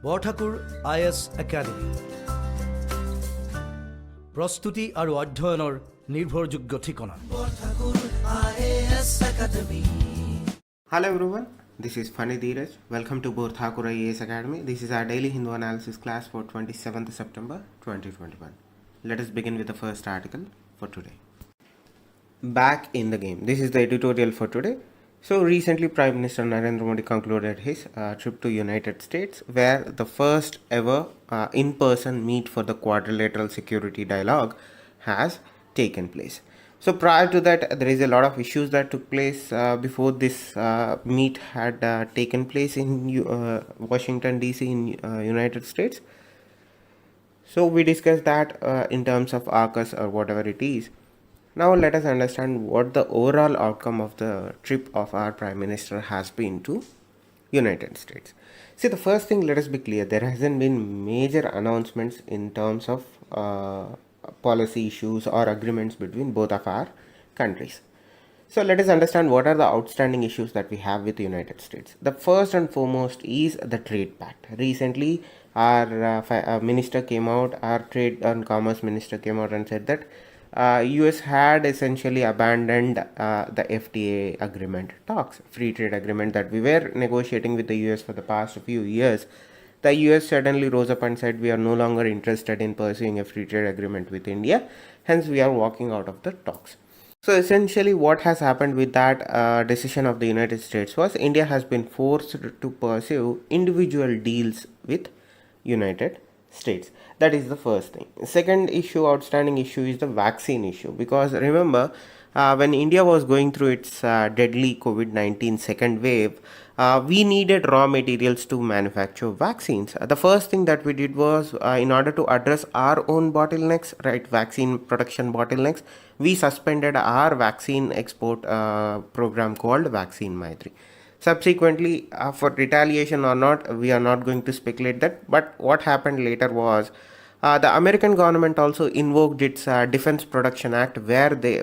Borthakur IAS academy প্ৰস্তুতি আৰু অধ্যয়নৰ নিৰ্ভৰযোগ্য ঠিকনা Borthakur IAS academy. Hello everyone, this is Fani Dheeraj. Welcome to Bhorthakur IAS Academy. This is our daily Hindu analysis class for 27th September 2021. Let us begin with the first article for today. Back in the game. This is the editorial for today. So recently Prime Minister Narendra Modi concluded his trip to United States, where the first ever in-person meet for the quadrilateral security dialogue has taken place. So prior to that, there is a lot of issues that took place before this meet had taken place in Washington DC in United States. So we discussed that in terms of AUKUS or whatever it is. Now let us understand what the overall outcome of the trip of our Prime Minister has been to United States. See, the first thing, let us be clear, there hasn't been major announcements in terms of policy issues or agreements between both of our countries. So let us understand what are the outstanding issues that we have with the United States. The first and foremost is the trade pact. Recently, our minister came out, our trade and commerce minister came out and said that US had essentially abandoned the FTA agreement talks, free trade agreement that we were negotiating with the US for the past few years. The US suddenly rose up and said we are no longer interested in pursuing a free trade agreement with India, hence we are walking out of the talks. So essentially what has happened with that decision of the United States was India has been forced to pursue individual deals with United States. That is the first thing. Second issue, outstanding issue, is the vaccine issue, because remember when India was going through its deadly COVID-19 second wave, we needed raw materials to manufacture vaccines. The first thing that we did was in order to address our own bottlenecks, right, vaccine production bottlenecks, we suspended our vaccine export program called Vaccine Maitri. Subsequently, for retaliation or not, we are not going to speculate that, but what happened later was the American government also invoked its Defense Production Act, where they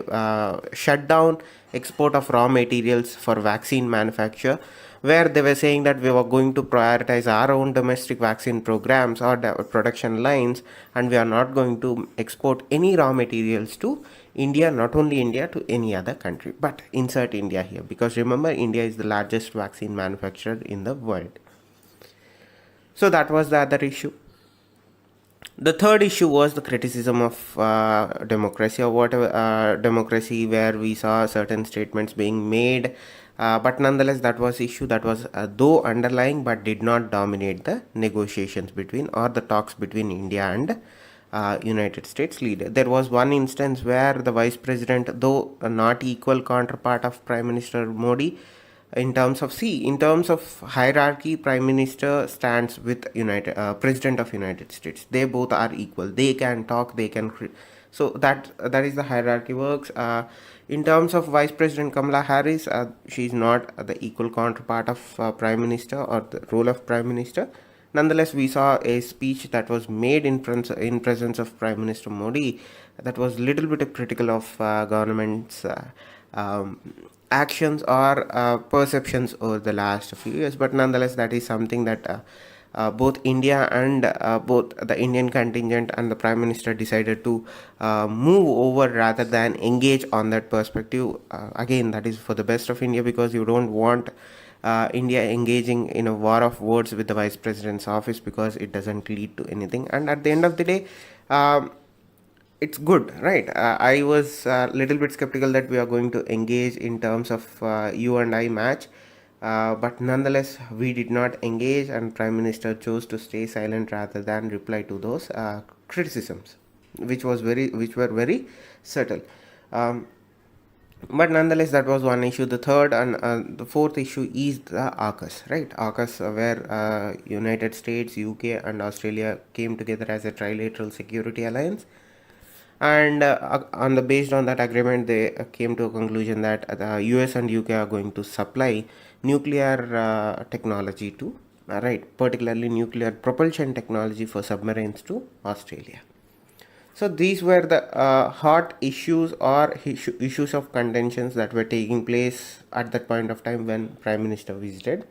shut down export of raw materials for vaccine manufacture, where they were saying that we were going to prioritize our own domestic vaccine programs or production lines, and we are not going to export any raw materials to India, not only India, to any other country, but insert India here, because remember, India is the largest vaccine manufacturer in the world. So that was the other issue. The third issue was the criticism of democracy or whatever democracy, where we saw certain statements being made, but nonetheless that was issue that was though underlying but did not dominate the negotiations between or the talks between India and United States leader. There was one instance where the vice president, though not equal counterpart of Prime Minister Modi, in terms of hierarchy, Prime Minister stands with President of United States. They both are equal. They can talk, they can so that is the hierarchy works. In terms of Vice President Kamala Harris, she is not the equal counterpart of Prime Minister or the role of Prime Minister. Nonetheless, we saw a speech that was made in presence of Prime Minister Modi that was little bit critical of government's actions or perceptions over the last few years, but nonetheless that is something that both India and both the Indian contingent and the Prime Minister decided to move over rather than engage on that perspective. Again, that is for the best of India, because you don't want India engaging in a war of words with the Vice President's office, because it doesn't lead to anything, and at the end of the day it's good, right? I was a little bit skeptical that we are going to engage in terms of you and I match, but nonetheless we did not engage, and Prime Minister chose to stay silent rather than reply to those criticisms, which were very subtle. But nonetheless that was one issue. The third and the fourth issue is the AUKUS, right? AUKUS, where United States, UK and Australia came together as a trilateral security alliance, and based on that agreement they came to a conclusion that the US and UK are going to supply nuclear technology to particularly nuclear propulsion technology for submarines to Australia. So these were the hot issues or issues of contentions that were taking place at that point of time when Prime Minister visited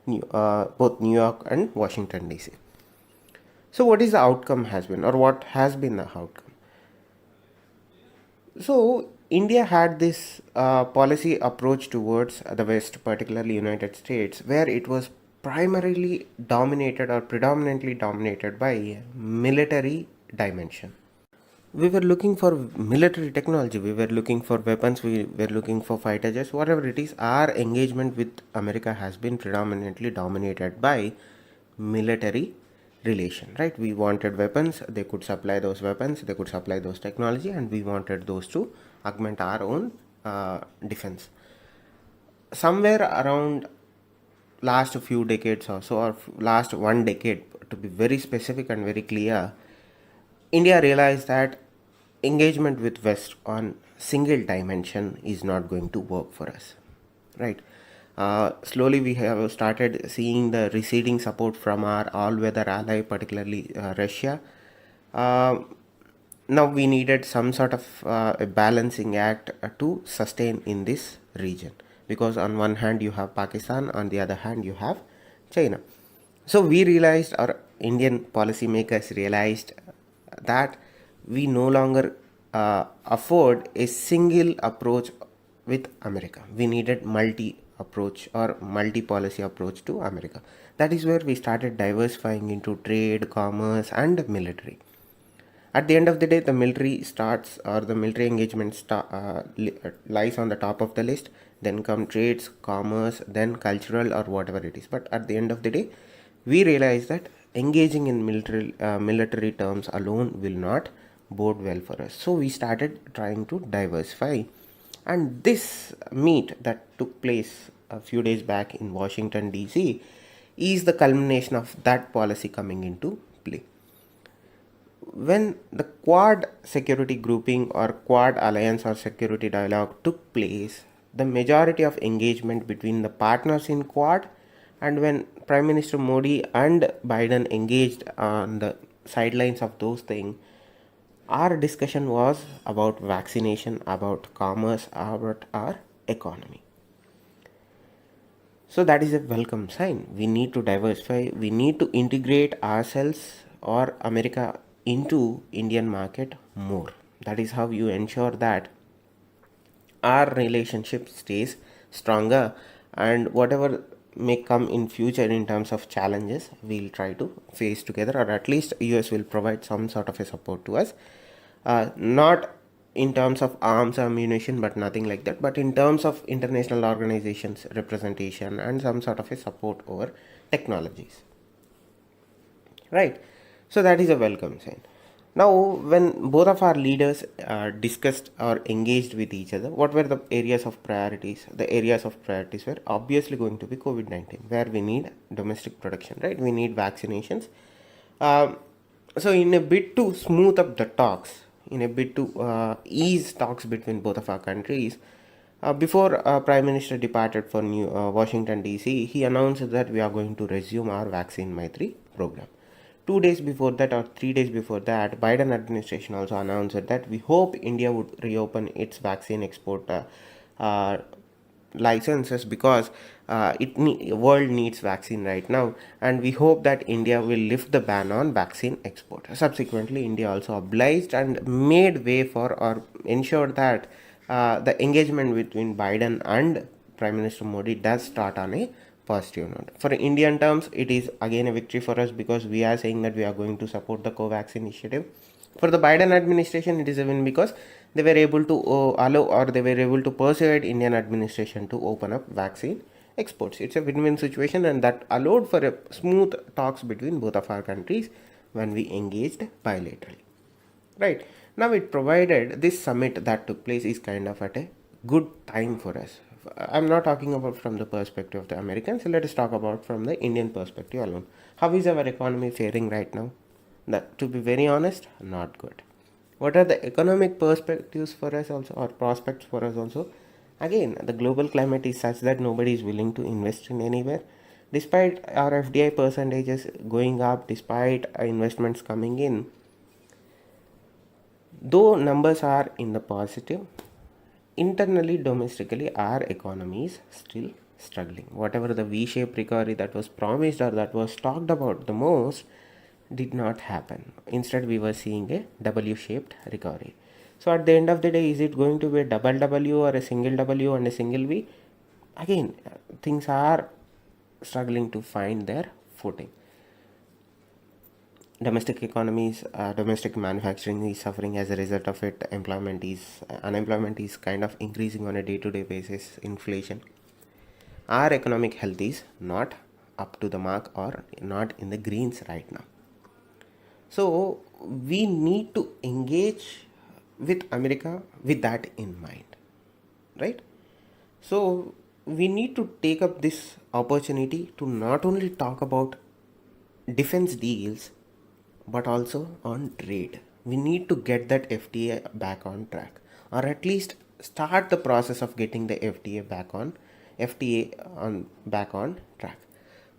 both New York and Washington DC. So what is the outcome has been, or what has been the outcome? So India had this policy approach towards the West, particularly United States, where it was primarily dominated or predominantly dominated by military dimension. We were looking for military technology, we were looking for weapons, we were looking for fighter jets, whatever it is. Our engagement with America has been predominantly dominated by military relation, right? We wanted weapons, they could supply those weapons, they could supply those technology, and we wanted those to augment our own defense. Somewhere around last few decades or so, or last 1 decade to be very specific and very clear, India realized that engagement with West on single dimension is not going to work for us, right? Slowly we have started seeing the receding support from our all-weather ally, particularly Russia. Now we needed some sort of a balancing act to sustain in this region, because on one hand you have Pakistan, on the other hand you have China. So we realized, or Indian policymakers realized, that we no longer afford a single approach with America. We needed multi approach or multi policy approach to America. That is where we started diversifying into trade, commerce, and military. At the end of the day, the military starts, or the military engagement lies on the top of the list. Then come trades, commerce, then cultural, or whatever it is. But at the end of the day, we realize that engaging in military terms alone will not bode well for us. So we started trying to diversify, and this meet that took place a few days back in Washington DC is the culmination of that policy coming into play. When the Quad security grouping or Quad alliance or security dialogue took place, the majority of engagement between the partners in Quad, and when Prime Minister Modi and Biden engaged on the sidelines of those things, our discussion was about vaccination, about commerce, about our economy. So that is a welcome sign. We need to diversify, we need to integrate ourselves or America into Indian market more. That is how you ensure that our relationship stays stronger, and whatever may come in future in terms of challenges, we'll try to face together, or at least US will provide some sort of a support to us, not in terms of arms, ammunition, but nothing like that, but in terms of international organizations representation and some sort of a support over technologies, right? So that is a welcome sign. Now, when both of our leaders discussed or engaged with each other, what were the areas of priorities? The areas of priorities were obviously going to be COVID-19, where we need domestic production, right? We need vaccinations. So in a bit to smooth up the talks, in a bit to ease talks between both of our countries, before Prime Minister departed for Washington DC, he announced that we are going to resume our Vaccine Maitri program. 2 days before that, or 3 days before that, Biden administration also announced that we hope India would reopen its vaccine export licenses, because world needs vaccine right now, and we hope that India will lift the ban on vaccine export. Subsequently, India also obliged and made way for, or ensured that the engagement between Biden and Prime Minister Modi does start on a positive note. For Indian terms, it is again a victory for us, because we are saying that we are going to support the COVAX initiative. For the Biden administration, it is a win, because they were able to allow, or they were able to persuade Indian administration to open up vaccine exports. It's a win-win situation, and that allowed for a smooth talks between both of our countries when we engaged bilaterally. Right. Now it provided, this summit that took place is kind of at a good time for us. I'm not talking about from the perspective of the Americans. Let us talk about from the Indian perspective alone. How is our economy faring right now? To be very honest, not good. What are the economic perspectives for us also, or prospects for us also? Again, the global climate is such that nobody is willing to invest in anywhere. Despite our FDI percentages going up, despite investments coming in, though numbers are in the positive, internally, domestically, our economy is still struggling. Whatever the V-shaped recovery that was promised or that was talked about the most did not happen. Instead, we were seeing a W-shaped recovery. So at the end of the day, is it going to be a double W or a single W and a single V? Again, things are struggling to find their footing. Domestic economies, domestic manufacturing is suffering as a result of it. Unemployment is kind of increasing on a day-to-day basis. Inflation. Our economic health is not up to the mark or not in the greens right now. So we need to engage with America with that in mind, right? So we need to take up this opportunity to not only talk about defense deals but also on trade. We need to get that FTA back on track, or at least start the process of getting the FTA back on track.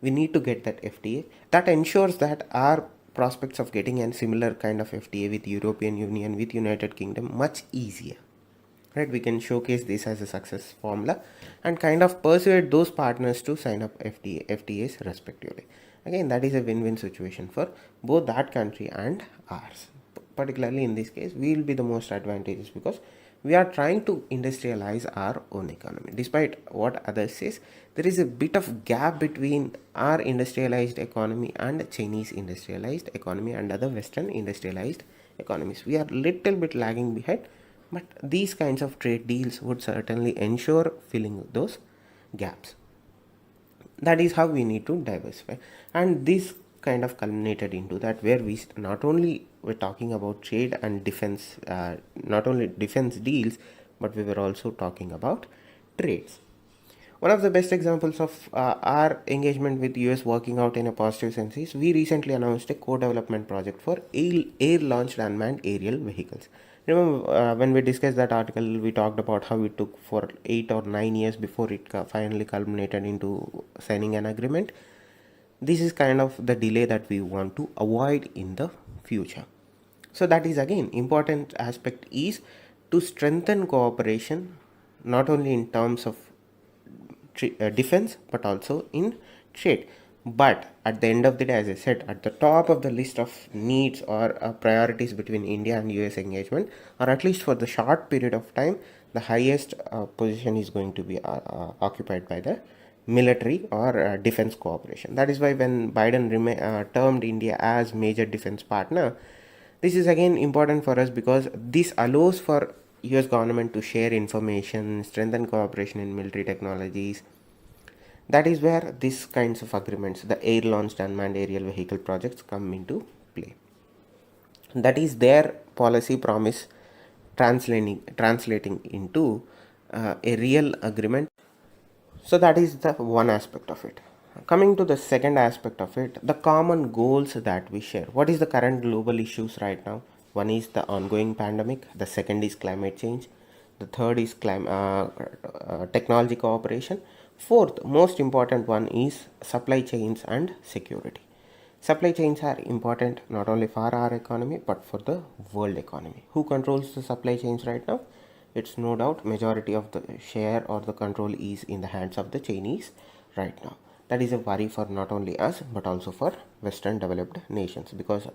We need to get that FTA. That ensures that our prospects of getting a similar kind of FTA with European Union, with United Kingdom, much easier. Right? We can showcase this as a success formula and kind of persuade those partners to sign up FTAs respectively. Again, that is a win-win situation for both that country and ours. Particularly in this case, we will be the most advantageous because we are trying to industrialize our own economy. Despite what others says, there is a bit of gap between our industrialized economy and Chinese industrialized economy and other Western industrialized economies. We are little bit lagging behind, but these kinds of trade deals would certainly ensure filling those gaps. That is how we need to diversify, and this kind of culminated into that, where we not only were talking about trade and defense, not only defense deals, but we were also talking about trades. One of the best examples of our engagement with US working out in a positive sense is we recently announced a co-development project for air-launched unmanned aerial vehicles. Remember when we discussed that article, we talked about how it took for 8 or 9 years before it finally culminated into signing an agreement. This is kind of the delay that we want to avoid in the future. So that is again important aspect is to strengthen cooperation not only in terms of defense but also in trade. But at the end of the day, as I said, at the top of the list of needs or priorities between India and US engagement, or at least for the short period of time, the highest position is going to be occupied by the military or defense cooperation. That is why when Biden termed India as major defense partner, this is again important for us because this allows for US government to share information, strengthen cooperation in military technologies. That is where these kinds of agreements, the air-launched unmanned aerial vehicle projects, come into play. That is their policy promise translating into a real agreement. So that is the one aspect of it. Coming to the second aspect of it, the common goals that we share. What is the current global issues right now? One is the ongoing pandemic. The second is climate change. The third is technology cooperation. Fourth, most important one is supply chains and security. Supply chains are important not only for our economy but for the world economy. Who controls the supply chains right now? It's no doubt majority of the share or the control is in the hands of the Chinese right now. That is a worry for not only us but also for Western developed nations, because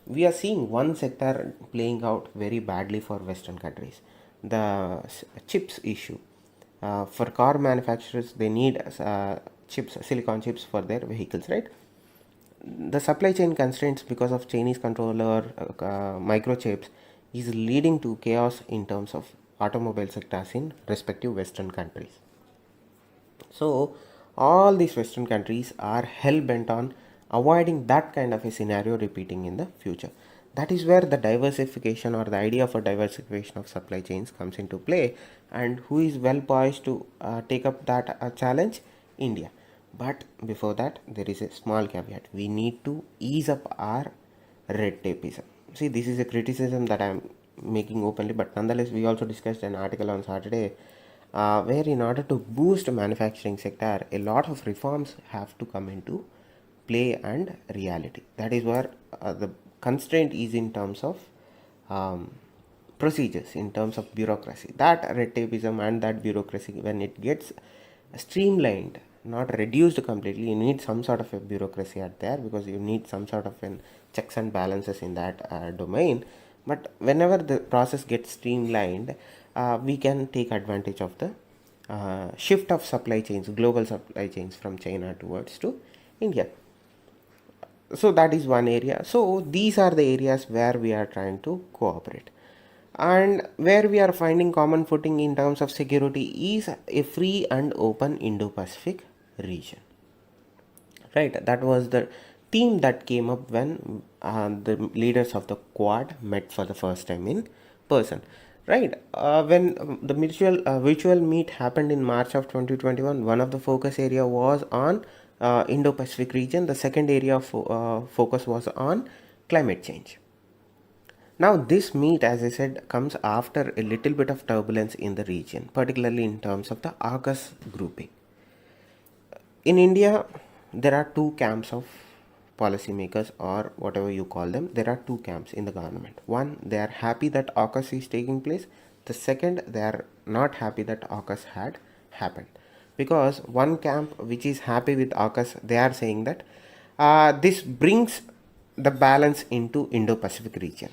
we are seeing one sector playing out very badly for Western countries, the chips issue. For car manufacturers, they need silicon chips for their vehicles, right? The supply chain constraints because of Chinese controller microchips is leading to chaos in terms of automobile sectors in respective Western countries. So all these Western countries are hell-bent on avoiding that kind of a scenario repeating in the future. That is where the diversification or the idea for diversification of supply chains comes into play. And who is well poised to take up that challenge? India. But before that, there is a small caveat. We need to ease up our red tapeism. See, this is a criticism that I am making openly, but nonetheless, we also discussed an article on Saturday where in order to boost manufacturing sector, a lot of reforms have to come into play and reality. That is where the constraint is in terms of procedures, in terms of bureaucracy. That red tapeism and that bureaucracy, when it gets streamlined, not reduced completely. You need some sort of a bureaucracy out there because you need some sort of an checks and balances in that domain. But whenever the process gets streamlined, we can take advantage of the shift of supply chains, global supply chains from China towards to India. So that is one area. So these are the areas where we are trying to cooperate, and where we are finding common footing in terms of security is a free and open Indo-Pacific region. Right, that was the theme that came up when the leaders of the Quad met for the first time in person. Right, when the virtual meet happened in March of 2021, one of the focus area was on Indo-Pacific region. The second area of focus was on climate change. Now, this meet, as I said, comes after a little bit of turbulence in the region, particularly in terms of the AUKUS grouping. In India, there are two camps of policymakers, or whatever you call them. There are two camps in the government. One, they are happy that AUKUS is taking place. The second, they are not happy that AUKUS had happened. Because one camp which is happy with AUKUS, they are saying that this brings the balance into Indo-Pacific region.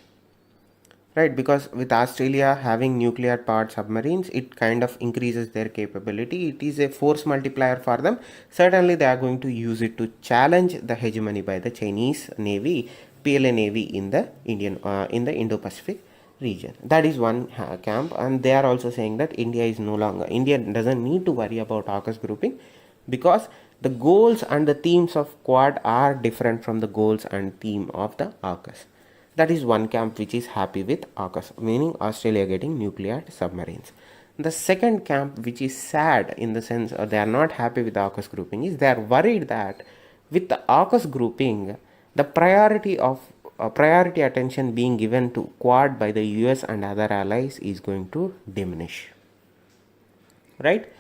Right, because with Australia having nuclear powered submarines, it kind of increases their capability. It is a force multiplier for them. Certainly, they are going to use it to challenge the hegemony by the Chinese Navy, PLA Navy in the Indo-Pacific region. That is one camp, and they are also saying that India doesn't need to worry about AUKUS grouping, because the goals and the themes of Quad are different from the goals and theme of the AUKUS. That is one camp which is happy with AUKUS, meaning Australia getting nuclear submarines. The second camp, which is sad in the sense they are not happy with the AUKUS grouping, is they are worried that with the AUKUS grouping, the priority attention being given to Quad by the US and other allies is going to diminish. Right?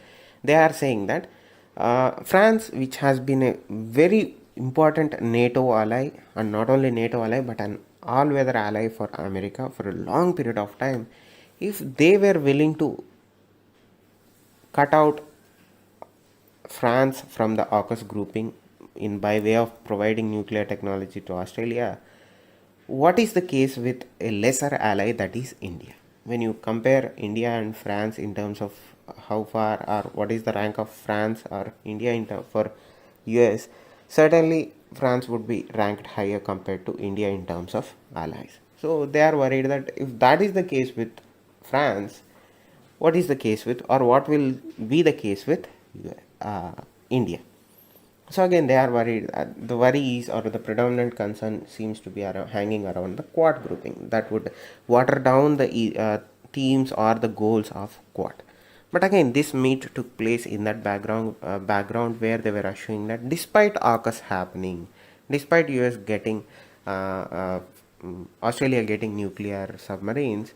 They are saying that France, which has been a very important NATO ally, and not only NATO ally but an all-weather ally for America for a long period of time, if they were willing to cut out France from the AUKUS grouping by way of providing nuclear technology to Australia, what is the case with a lesser ally, that is India? When you compare India and France in terms of how far or what is the rank of France or India for US, certainly France would be ranked higher compared to India in terms of allies. So they are worried that if that is the case with France, what is the case with, or what will be the case with India? So again, they are worried. The worries or the predominant concern seems to be hanging around the Quad grouping that would water down the themes or the goals of Quad. But again, this meet took place in that background where they were assuring that despite AUKUS happening, despite US getting Australia getting nuclear submarines,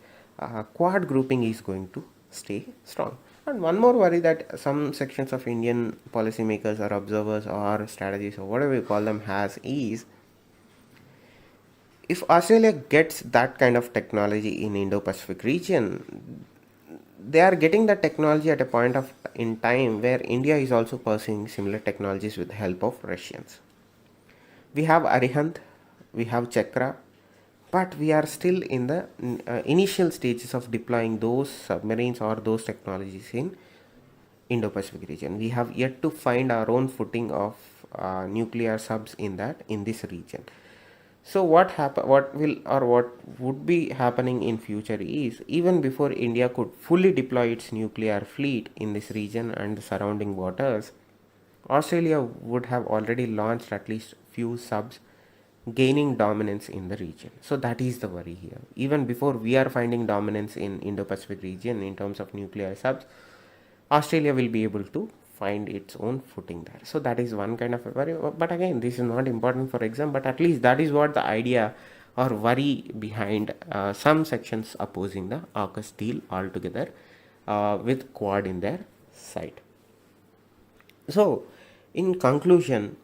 Quad grouping is going to stay strong. And one more worry that some sections of Indian policymakers or observers or strategists or whatever you call them has is, if Australia gets that kind of technology in Indo-Pacific region, they are getting the technology at a point in time where India is also pursuing similar technologies with the help of Russians. We have Arihant, we have Chakra, but we are still in the initial stages of deploying those submarines or those technologies in Indo-Pacific region. We have yet to find our own footing of nuclear subs in this region. So what would be happening in future is, even before India could fully deploy its nuclear fleet in this region and the surrounding waters, Australia would have already launched at least few subs, gaining dominance in the region. So that is the worry here. Even before we are finding dominance in Indo-Pacific region in terms of nuclear subs, Australia will be able to find its own footing there. So that is one kind of a worry. But again, this is not important for exam, but at least that is what the idea or worry behind some sections opposing the AUKUS deal altogether with Quad in their sight. So in conclusion,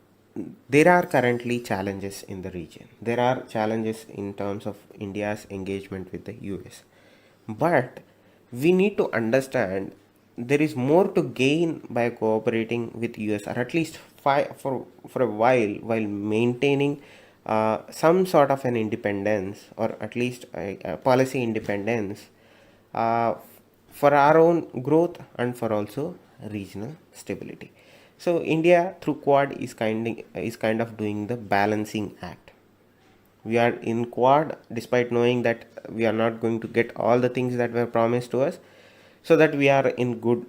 there are currently challenges in the region. There are challenges in terms of India's engagement with the US. But we need to understand there is more to gain by cooperating with US, or at least for a while maintaining some sort of an independence, or at least a policy independence, uh, for our own growth and for also regional stability. So India through Quad is kind of doing the balancing act. We are in Quad despite knowing that we are not going to get all the things that were promised to us, so that we are in good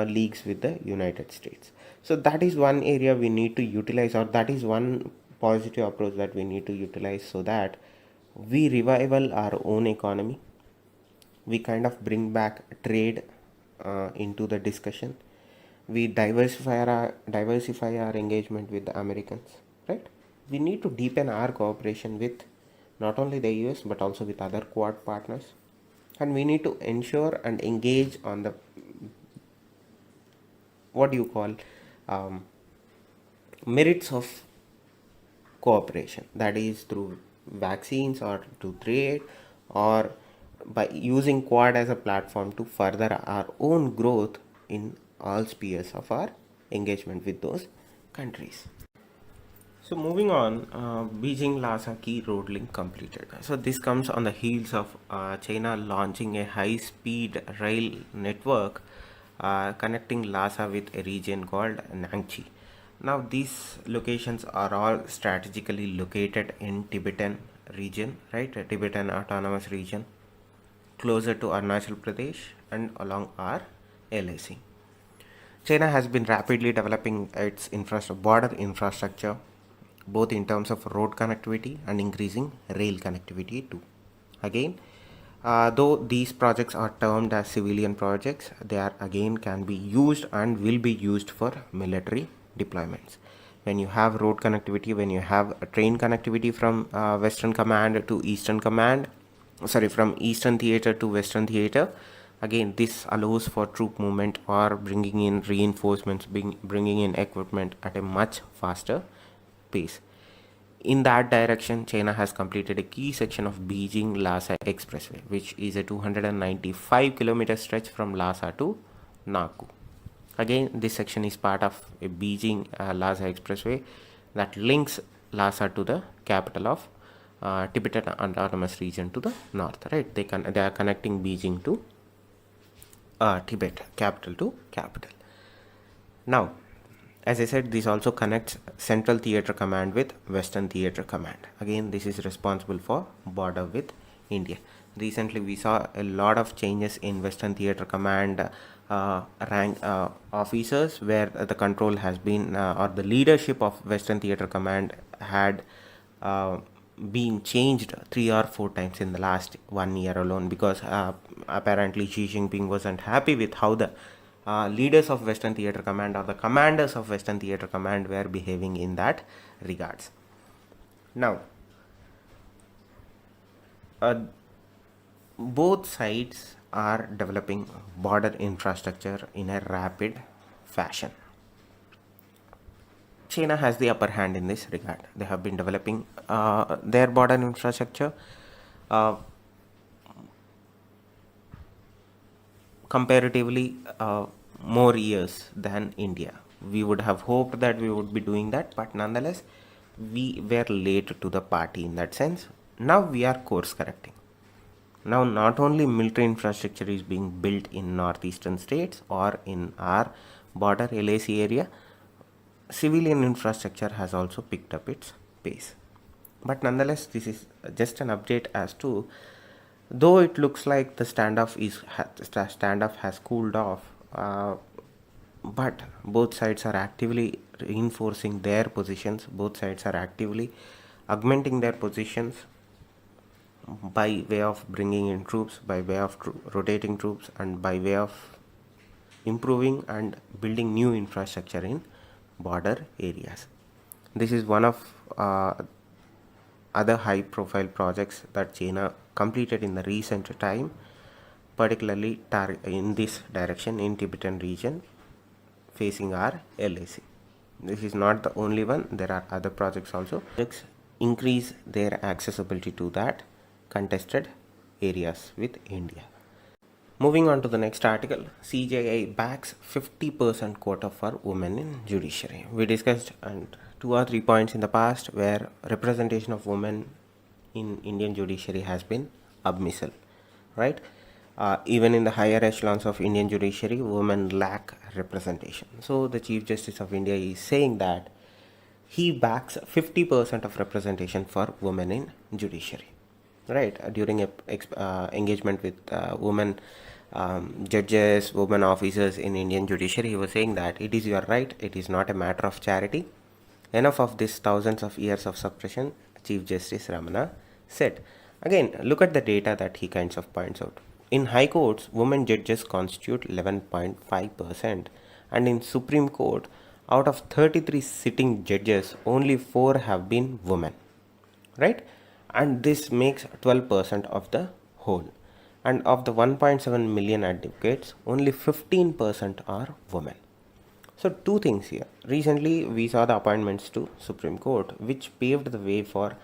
leagues with the United States. So that is one area we need to utilize, or that is one positive approach that we need to utilize, so that we revival our own economy. We kind of bring back trade into the discussion. We diversify our engagement with the Americans, right? We need to deepen our cooperation with not only the US but also with other Quad partners, and we need to ensure and engage on the what do you call merits of cooperation, that is through vaccines or to trade, or by using Quad as a platform to further our own growth in all spheres of our engagement with those countries. So moving on, Beijing Lhasa Key Road Link completed. So this comes on the heels of China launching a high-speed rail network connecting Lhasa with a region called Nangchi. Now these locations are all strategically located in Tibetan region, right? A Tibetan autonomous region, closer to Arunachal Pradesh and along our LAC. China has been rapidly developing its border infrastructure, both in terms of road connectivity and increasing rail connectivity too. Again, though these projects are termed as civilian projects, they are again can be used and will be used for military deployments. When you have road connectivity, when you have a train connectivity from Western Command to Eastern Command, from Eastern Theater to Western Theater, again this allows for troop movement or bringing in reinforcements, bringing in equipment at a much faster pace. In that direction, China has completed a key section of Beijing Lhasa Expressway, which is a 295-kilometer stretch from Lhasa to Nagpur. Again, this section is part of a Beijing Lhasa Expressway that links Lhasa to the capital of Tibetan Autonomous Region to the north. Right? They are connecting Beijing to Tibet, capital to capital. Now, as I said, this also connects Central Theatre Command with Western Theatre Command. Again, this is responsible for border with India. Recently, we saw a lot of changes in Western Theatre Command rank officers, where the control has been, or the leadership of Western Theatre Command had been changed 3 or 4 times in the last 1 year alone, because apparently Xi Jinping wasn't happy with how the leaders of Western Theatre Command or the commanders of Western Theatre Command were behaving in that regards. Now, both sides are developing border infrastructure in a rapid fashion. China has the upper hand in this regard. They have been developing their border infrastructure comparatively more years than India. We would have hoped that we would be doing that, but nonetheless, we were late to the party in that sense. Now we are course correcting. Now, not only military infrastructure is being built in northeastern states or in our border LAC area, civilian infrastructure has also picked up its pace. But nonetheless, this is just an update as to, though it looks like the standoff has cooled off, but both sides are actively reinforcing their positions. Both sides are actively augmenting their positions by way of bringing in troops, by way of rotating troops, and by way of improving and building new infrastructure in border areas. This is one of other high profile projects that China completed in the recent time, particularly in this direction in Tibetan region facing our LAC. This is not the only one. There are other projects also. Projects increase their accessibility to that contested areas with India. Moving on to the next article, CJI backs 50% quota for women in judiciary. We discussed and 2 or 3 points in the past where representation of women in Indian judiciary has been abysmal, right? Even in the higher echelons of Indian judiciary, women lack representation. So the Chief Justice of India is saying that he backs 50% of representation for women in judiciary, right? During a engagement with women judges, women officers in Indian judiciary, he was saying that it is your right, it is not a matter of charity. Enough of this thousands of years of suppression, Chief Justice Ramana said. Again, look at the data that he kinds of points out. In high courts, women judges constitute 11.5%, and in Supreme Court, out of 33 sitting judges, only 4 have been women, right? And this makes 12% of the whole. And of the 1.7 million advocates, only 15% are women. So two things here. Recently, we saw the appointments to Supreme Court, which paved the way for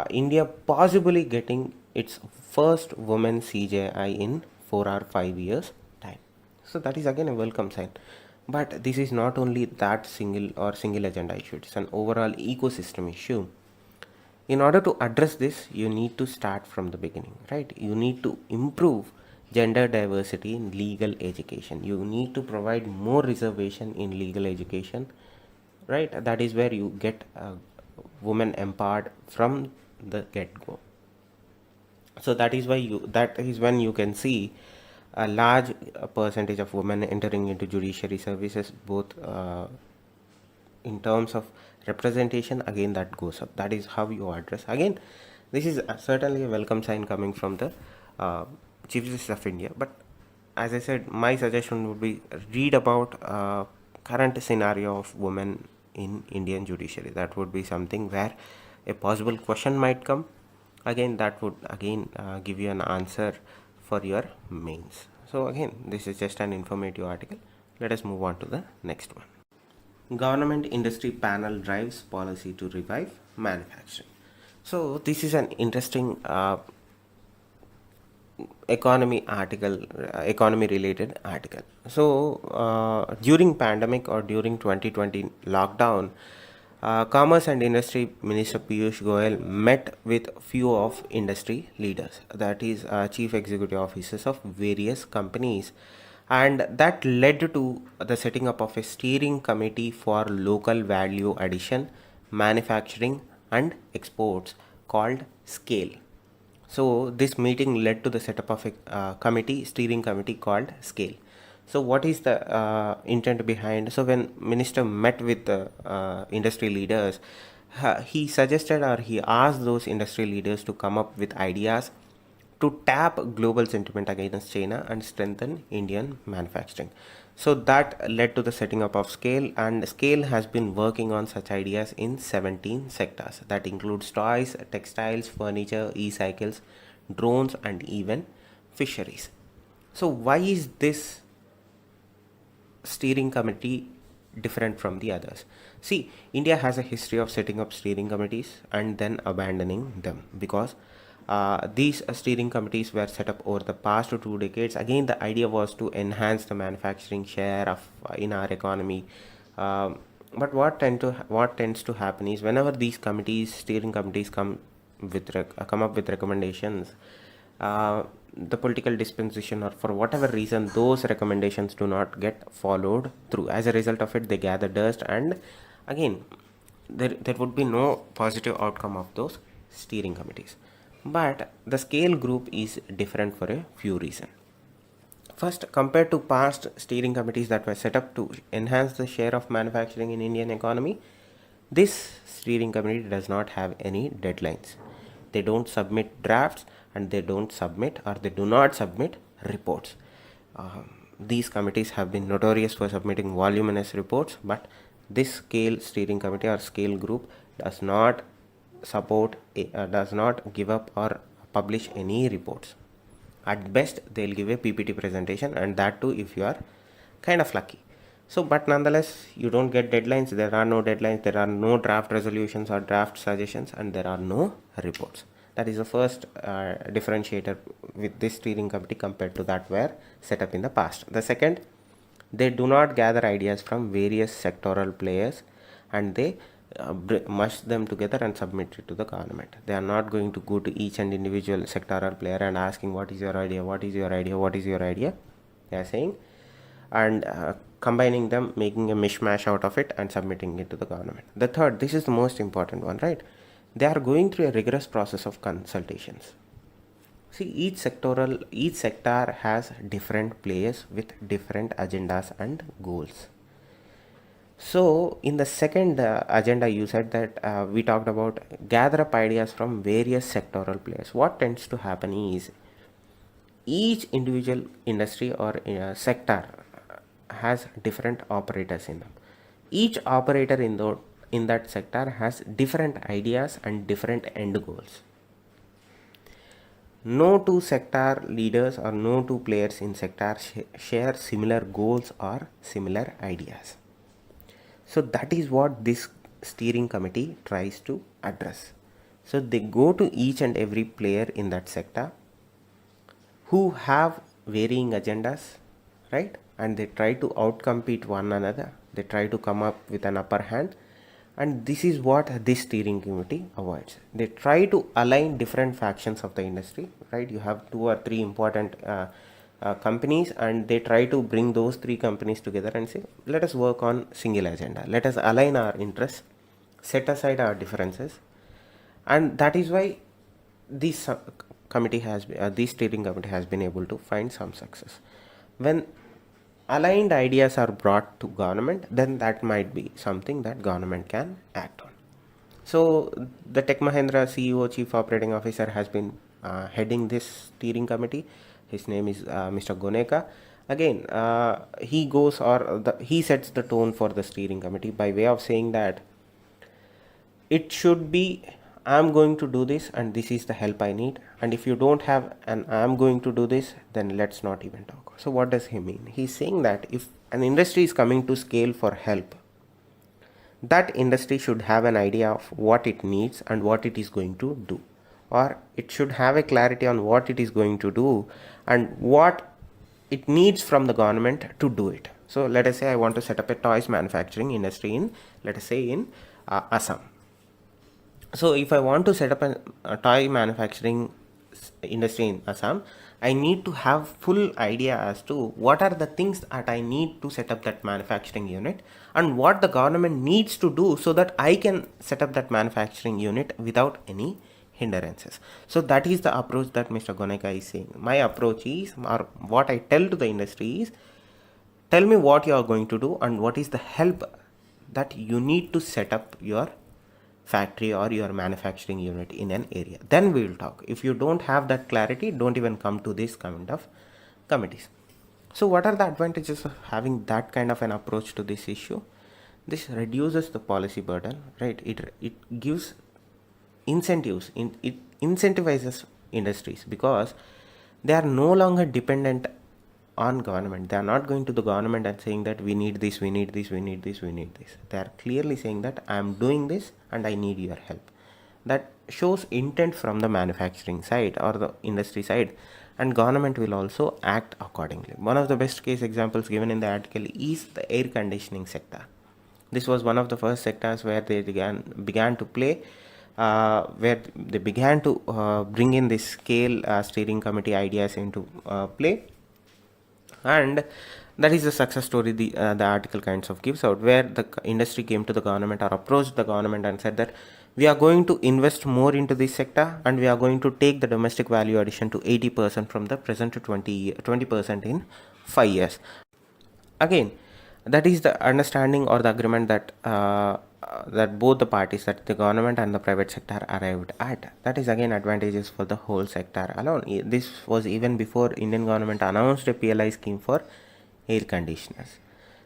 India possibly getting its first women CJI in 4 or 5 years time. So that is again a welcome sign. But this is not only that single agenda issue, it's an overall ecosystem issue. In order to address this, you need to start from the beginning, right? You need to improve gender diversity in legal education. You need to provide more reservation in legal education, right? That is where you get women empowered from the get-go. So that is when you can see a large percentage of women entering into judiciary services, both in terms of representation. Again, that goes up. That is how you address. Again, this is certainly a welcome sign coming from the Chief Justice of India. But as I said, my suggestion would be read about current scenario of women in Indian judiciary. That would be something where a possible question might come. Again, that would give you an answer for your mains. So again, this is just an informative article. Let us move on to the next one. Government Industry Panel drives policy to revive manufacturing. So this is an interesting economy related article. So during pandemic or during 2020 lockdown, Commerce and Industry Minister Piyush Goyal met with few of industry leaders, that is chief executive officers of various companies, and that led to the setting up of a steering committee for local value addition, manufacturing and exports called SCALE. So this meeting led to the setup of a steering committee called SCALE. So what is the intent behind? So when minister met with the industry leaders, he suggested or he asked those industry leaders to come up with ideas to tap global sentiment against China and strengthen Indian manufacturing. So that led to the setting up of SCALE, and SCALE has been working on such ideas in 17 sectors. That includes toys, textiles, furniture, e-cycles, drones and even fisheries. So why is this steering committee different from the others? See, India has a history of setting up steering committees and then abandoning them, because these steering committees were set up over the past 2 decades. Again, the idea was to enhance the manufacturing share of in our economy. But what tends to happen is, whenever these steering committees come up with recommendations, the political dispensation or for whatever reason, those recommendations do not get followed through. As a result of it, they gather dust, and again there would be no positive outcome of those steering committees. But the SCALE group is different for a few reasons. First, compared to past steering committees that were set up to enhance the share of manufacturing in Indian economy, this steering committee does not have any deadlines. They don't submit drafts, and they do not submit reports. These committees have been notorious for submitting voluminous reports, but this SCALE steering committee or SCALE group does not give up or publish any reports. At best, they'll give a PPT presentation, and that too if you are kind of lucky. So, but nonetheless, you don't get deadlines. There are no deadlines. There are no draft resolutions or draft suggestions, and there are no reports. That is the first differentiator with this steering committee compared to that were set up in the past. The second, they do not gather ideas from various sectoral players and they mush them together and submit it to the government. They are not going to go to each and individual sectoral player and asking what is your idea, what is your idea, what is your idea. They are saying and combining them, making a mishmash out of it and submitting it to the government. The third, this is the most important one, right? They are going through a rigorous process of consultations. See, each sector has different players with different agendas and goals. So in the second agenda, you said that we talked about gather up ideas from various sectoral players. What tends to happen is each individual industry or sector has different operators in them. Each operator in that sector has different ideas and different end goals. No two sector leaders or no two players in sector share similar goals or similar ideas. So that is what this steering committee tries to address. So they go to each and every player in that sector who have varying agendas, right? And they try to outcompete one another. They try to come up with an upper hand. And this is what this steering committee avoids. They try to align different factions of the industry, right? You have 2 or 3 important companies and they try to bring those 3 companies together and say, let us work on single agenda. Let us align our interests, set aside our differences. And that is why this steering committee has been able to find some success. When aligned ideas are brought to government, then that might be something that government can act on. So the Tech Mahindra CEO, Chief Operating Officer, has been heading this steering committee. His name is Mr. Goneka. Again, he sets the tone for the steering committee by way of saying that it should be, I'm going to do this and this is the help I need, and if you don't have an I'm going to do this, then let's not even talk. So what does he mean? He's saying that if an industry is coming to scale for help, that industry should have an idea of what it needs and what it is going to do, or it should have a clarity on what it is going to do and what it needs from the government to do it. So let us say I want to set up a toys manufacturing industry in, let us say in Assam. So if I want to set up a toy manufacturing industry in Assam, I need to have full idea as to what are the things that I need to set up that manufacturing unit and what the government needs to do so that I can set up that manufacturing unit without any hindrances. So that is the approach that Mr. Goneka is saying. My approach is, or what I tell to the industry is, tell me what you are going to do and what is the help that you need to set up your factory or your manufacturing unit in an area. Then we will talk. If you don't have that clarity, don't even come to this kind of committees. So what are the advantages of having that kind of an approach to this issue? This reduces the policy burden, right? It gives incentives, it incentivizes industries because they are no longer dependent on government. They are not going to the government and saying that we need this, we need this, we need this, we need this. They are clearly saying that I am doing this and I need your help. That shows intent from the manufacturing side or the industry side, and government will also act accordingly. One of the best case examples given in the article is the air conditioning sector. This was one of the first sectors where they began to play, where they began to bring in this scale steering committee ideas into play. And that is the success story the article kinds of gives out, where the industry came to the government or approached the government and said that we are going to invest more into this sector and we are going to take the domestic value addition to 80% from the present to 20% in 5 years. Again, that is the understanding or the agreement that that both the parties, that the government and the private sector, arrived at. That is again advantages for the whole sector alone. This was even before Indian government announced a PLI scheme for air conditioners.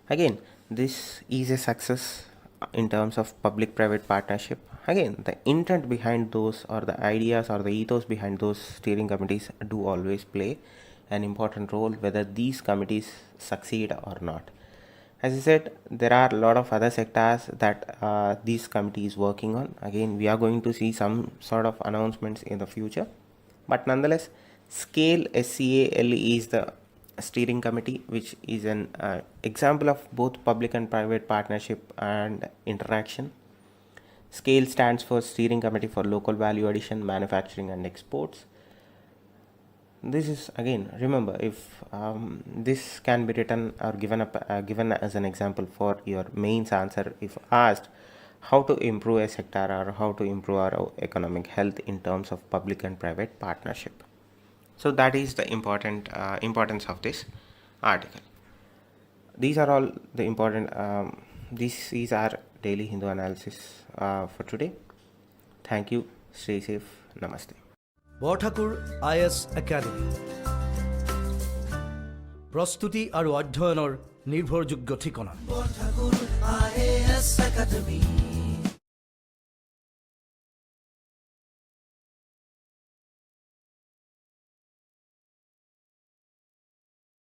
Again, this is a success in terms of public-private partnership. Again, the intent behind those, or the ideas or the ethos behind those steering committees, do always play an important role whether these committees succeed or not. As I said, there are a lot of other sectors that this committee is working on. Again, we are going to see some sort of announcements in the future, but nonetheless, SCALE is the steering committee, which is an example of both public and private partnership and interaction. SCALE stands for Steering Committee for Local Value Addition, Manufacturing and Exports. This is, again, remember, if this can be written or given as an example for your mains answer if asked how to improve a sector or how to improve our economic health in terms of public and private partnership. So that is the importance of this article. These are all the important this is our daily Hindu analysis for today. Thank you. Stay safe. Namaste. Borthakur IAS academy প্ৰস্তুতি আৰু অধ্যয়নৰ নিৰ্ভৰযোগ্য ঠিকনা। Borthakur IAS academy.